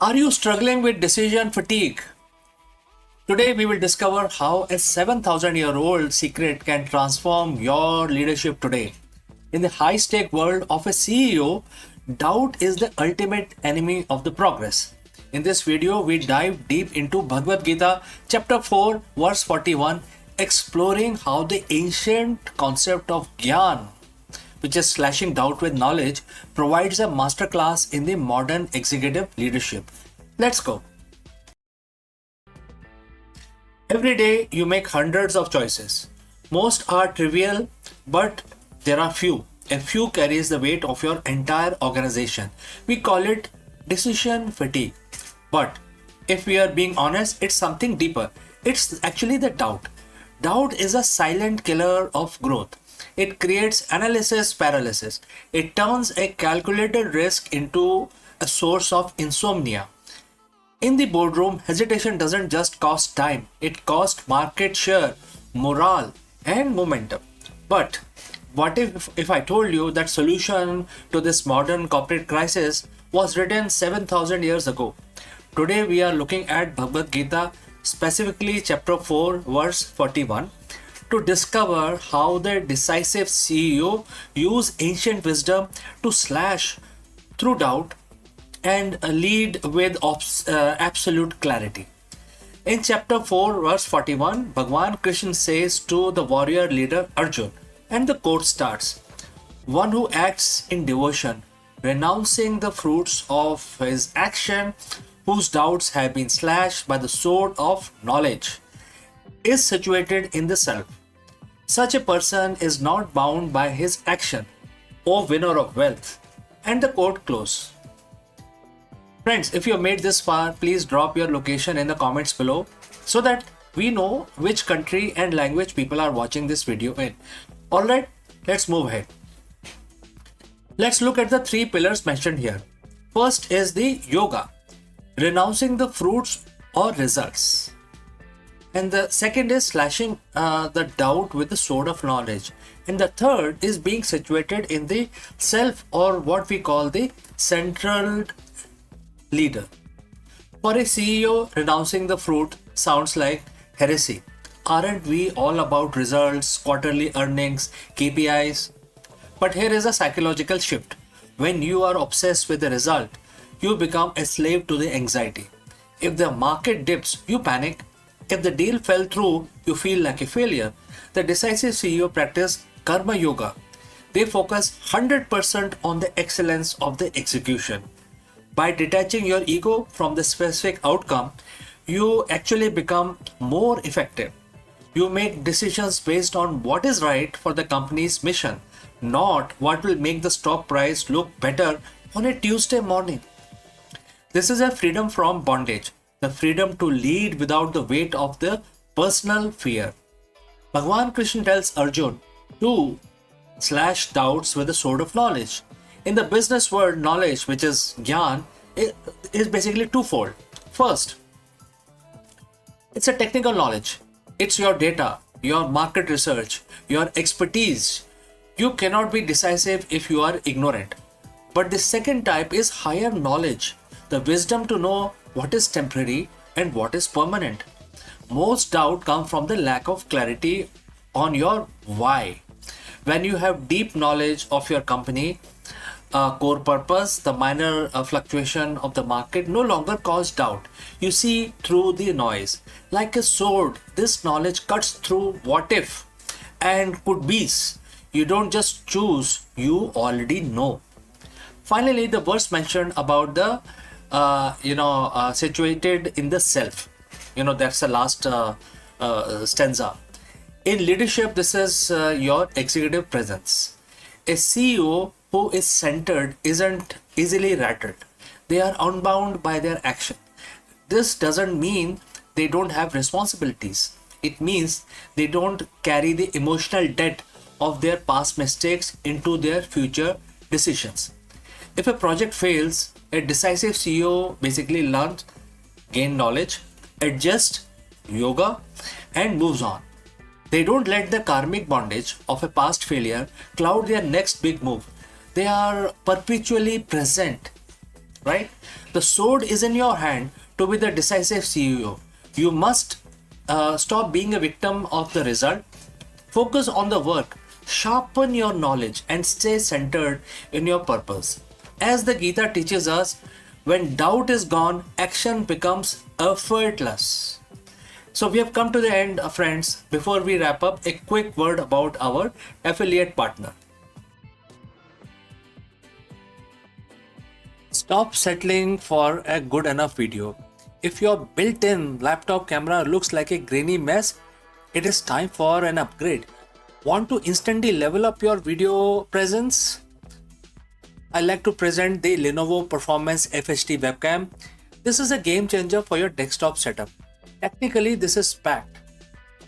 Are you struggling with decision fatigue? Today, we will discover how a 7,000-year-old secret can transform your leadership today. In the high stake world of a CEO, doubt is the ultimate enemy of the progress. In this video, we dive deep into Bhagavad Gita, chapter 4, verse 41, exploring how the ancient concept of Gyan, which is slashing doubt with knowledge, provides a masterclass in the modern executive leadership. Let's go. Every day you make hundreds of choices. Most are trivial, but there are few. A few carries the weight of your entire organization. We call it decision fatigue. But if we are being honest, it's something deeper. It's actually the doubt. Doubt is a silent killer of growth. It creates analysis paralysis. It turns a calculated risk into a source of insomnia. In the boardroom, hesitation doesn't just cost time, it costs market share, morale, and momentum. But what if I told you that solution to this modern corporate crisis was written 7,000 years ago? Today we are looking at Bhagavad Gita, specifically chapter 4, verse 41, to discover how the decisive CEO used ancient wisdom to slash through doubt and lead with absolute clarity. In chapter 4, verse 41, Bhagwan Krishna says to the warrior leader Arjun, and the quote starts, "One who acts in devotion, renouncing the fruits of his action, whose doubts have been slashed by the sword of knowledge, is situated in the self. Such a person is not bound by his action, O winner of wealth." And the quote close. Friends, if you have made this far, please drop your location in the comments below so that we know which country and language people are watching this video in. Alright, let's move ahead. Let's look at the three pillars mentioned here. First is the yoga, renouncing the fruits or results. And the second is slashing the doubt with the sword of knowledge. And the third is being situated in the self, or what we call the central leader. For a CEO, renouncing the fruit sounds like heresy. Aren't we all about results, quarterly earnings, KPIs? But here is a psychological shift. When you are obsessed with the result, you become a slave to the anxiety. If the market dips, you panic. If the deal fell through, you feel like a failure. The decisive CEO practice Karma Yoga. They focus 100% on the excellence of the execution. By detaching your ego from the specific outcome, you actually become more effective. You make decisions based on what is right for the company's mission, not what will make the stock price look better on a Tuesday morning. This is a freedom from bondage, the freedom to lead without the weight of the personal fear. Bhagwan Krishna tells Arjun to slash doubts with the sword of knowledge. In the business world, knowledge, which is Gyan, is basically twofold. First, it's a technical knowledge. It's your data, your market research, your expertise. You cannot be decisive if you are ignorant. But the second type is higher knowledge, the wisdom to know what is temporary and what is permanent. Most doubt comes from the lack of clarity on your why. When you have deep knowledge of your company, core purpose, the minor fluctuation of the market no longer cause doubt. You see through the noise. Like a sword, this knowledge cuts through what if and could be's. You don't just choose, you already know. Finally, the verse mentioned about the situated in the self. That's the last stanza. In leadership, this is your executive presence. A CEO who is centered isn't easily rattled. They are unbound by their action. This doesn't mean they don't have responsibilities. It means they don't carry the emotional debt of their past mistakes into their future decisions. If a project fails, a decisive CEO basically learns, gain knowledge, adjusts, yoga, and moves on. They don't let the karmic bondage of a past failure cloud their next big move. They are perpetually present right? The sword is in your hand to be the decisive CEO. You must stop being a victim of the result. Focus on the work, sharpen your knowledge, and stay centered in your purpose. As the Gita teaches us, when doubt is gone, action becomes effortless. So we have come to the end, friends. Before we wrap up, a quick word about our affiliate partner. Stop settling for a good enough video. If your built-in laptop camera looks like a grainy mess, it is time for an upgrade. Want to instantly level up your video presence? I like to present the Lenovo Performance FHD webcam. This is a game changer for your desktop setup. Technically, this is packed.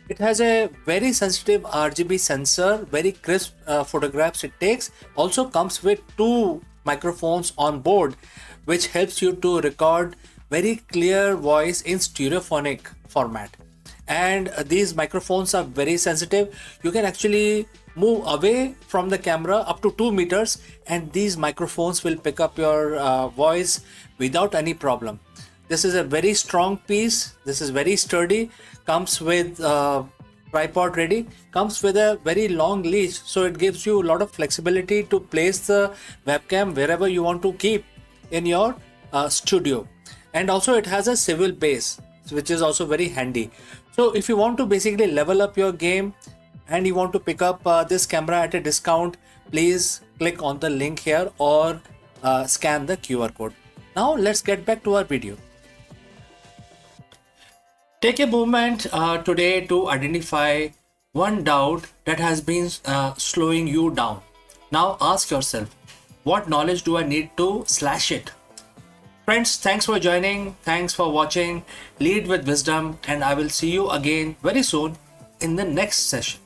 It has a very sensitive RGB sensor, very crisp photographs it takes. Also comes with two microphones on board, which helps you to record very clear voice in stereophonic format. And these microphones are very sensitive. You can actually move away from the camera up to 2 meters, and these microphones will pick up your voice without any problem. This is a very strong piece. This is very sturdy. Comes with tripod ready. Comes with a very long leash, so it gives you a lot of flexibility to place the webcam wherever you want to keep in your studio. And also it has a swivel base, which is also very handy. So if you want to basically level up your game and you want to pick up this camera at a discount, please click on the link here or scan the QR code. Now let's get back to our video. Take a moment today to identify one doubt that has been slowing you down. Now ask yourself, what knowledge do I need to slash it? Friends, thanks for joining. Thanks for watching. Lead with wisdom, and I will see you again very soon in the next session.